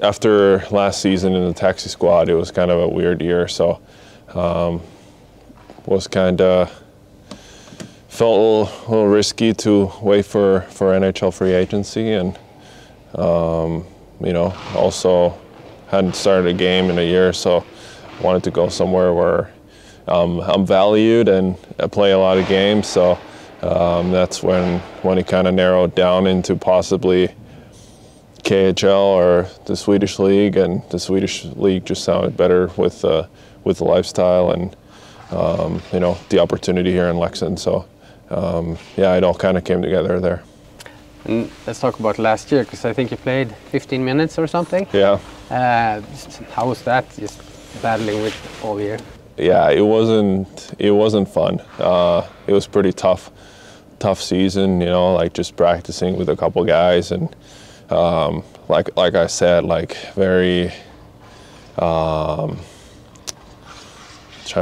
after last season in the taxi squad, it was kind of a weird year. So was kind of felt a little risky to wait for NHL free agency, and also hadn't started a game in a year, so wanted to go somewhere where I'm valued and I play a lot of games. So that's when it kind of narrowed down into possibly KHL or the Swedish league, and the Swedish league just sounded better with the lifestyle and the opportunity here in Leksands. So it all kind of came together there. And let's talk about last year, because I think you played 15 minutes or something. Yeah. How was that, just battling with all year? Yeah, it wasn't fun. It was pretty tough season, like just practicing with a couple guys, and like I said, like very trying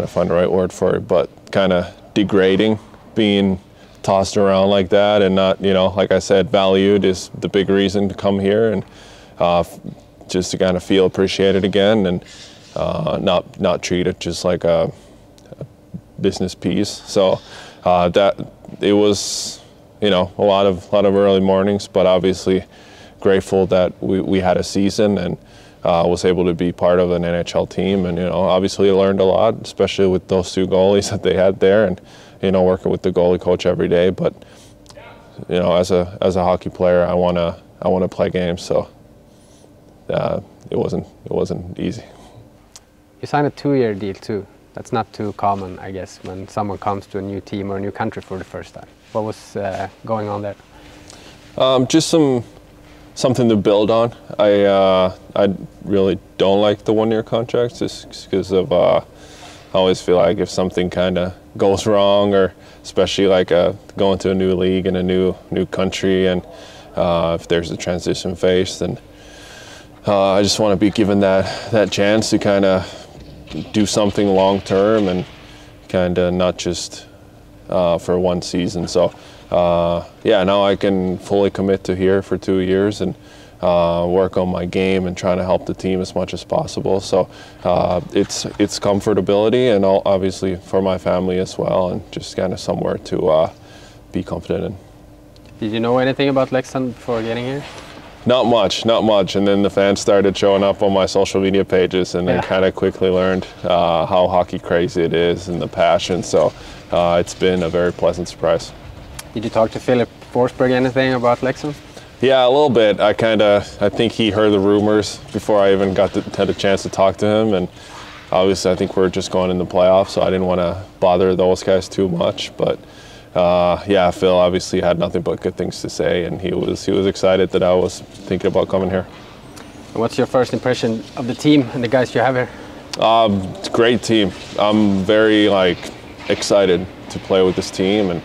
to find the right word for it, but kind of degrading, being tossed around like that, and not, like I said, valued is the big reason to come here, and just to kind of feel appreciated again, and not treat it just like a business piece. So that it was, a lot of early mornings, but obviously grateful that we had a season and was able to be part of an NHL team, and obviously I learned a lot, especially with those two goalies that they had there, and working with the goalie coach every day. But as a hockey player, I wanna play games, so it wasn't easy. You signed a 2-year deal too. That's not too common, I guess, when someone comes to a new team or a new country for the first time. What was going on there? Just something to build on. I really don't like the 1-year contracts, just because of I always feel like if something kind of goes wrong, or especially like going to a new league in a new country, and if there's a transition phase, then I just want to be given that chance to kind of do something long term, and kind of not just for one season. So now I can fully commit to here for 2 years and work on my game and trying to help the team as much as possible. So it's comfortability, and obviously for my family as well, and just kind of somewhere to be confident in. Did you know anything about Leksand before getting here? Not much. And then the fans started showing up on my social media pages, and I kind of quickly learned how hockey crazy it is and the passion. So it's been a very pleasant surprise. Did you talk to Philip Forsberg anything about Leksand? Yeah, a little bit. I think he heard the rumors before I even had a chance to talk to him, and obviously I think we're just going in the playoffs, so I didn't want to bother those guys too much. But Phil obviously had nothing but good things to say, and he was excited that I was thinking about coming here. And what's your first impression of the team and the guys you have here? It's a great team. I'm very excited to play with this team, and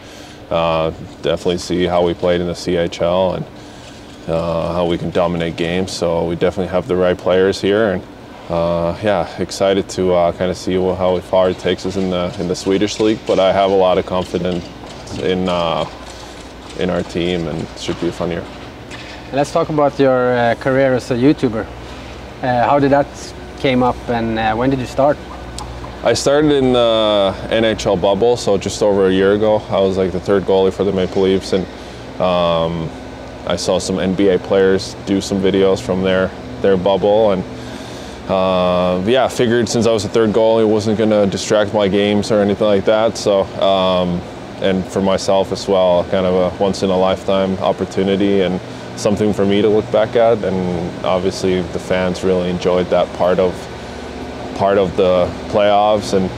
definitely see how we played in the CHL, and how we can dominate games. So we definitely have the right players here, and excited to kind of see how far it takes us in the Swedish league. But I have a lot of confidence in our team, and it should be a fun year. Let's talk about your career as a YouTuber. How did that came up, and when did you start? I started in the NHL bubble, so just over a year ago. I was like the third goalie for the Maple Leafs, and I saw some NBA players do some videos from their bubble, and figured since I was the third goalie, it wasn't going to distract my games or anything like that. So, and for myself as well, kind of a once-in-a-lifetime opportunity, and something for me to look back at. And obviously the fans really enjoyed that part of the playoffs. And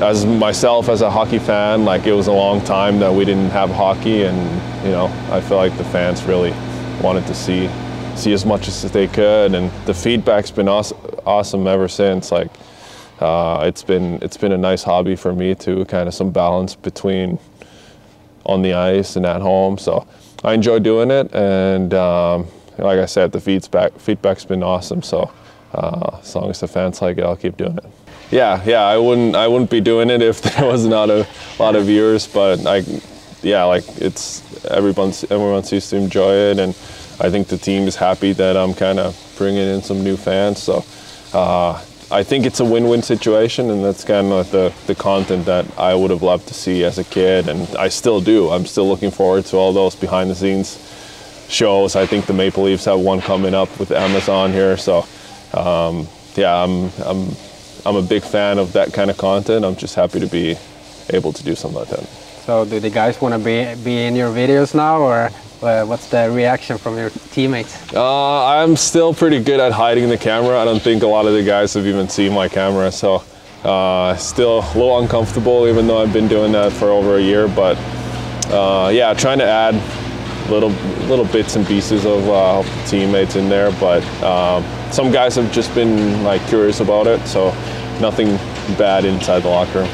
as myself as a hockey fan, it was a long time that we didn't have hockey, and I feel like the fans really wanted to see as much as they could, and the feedback's been awesome ever since. It's been a nice hobby for me too, kind of some balance between on the ice and at home. So I enjoy doing it, and like I said, the feedback's been awesome. So as long as the fans like it, I'll keep doing it. Yeah, I wouldn't be doing it if there was not a lot of viewers, but everyone seems to enjoy it, and I think the team is happy that I'm kind of bringing in some new fans. So I think it's a win-win situation, and that's kind of the content that I would have loved to see as a kid, and I still do. I'm still looking forward to all those behind-the-scenes shows. I think the Maple Leafs have one coming up with Amazon here, so yeah, I'm a big fan of that kind of content. I'm just happy to be able to do something like that. So do the guys want to be in your videos now, or what's the reaction from your teammates? I'm still pretty good at hiding the camera. I don't think a lot of the guys have even seen my camera, so still a little uncomfortable, even though I've been doing that for over a year. But yeah, trying to add little bits and pieces of teammates in there. But some guys have just been like curious about it, so nothing bad inside the locker room.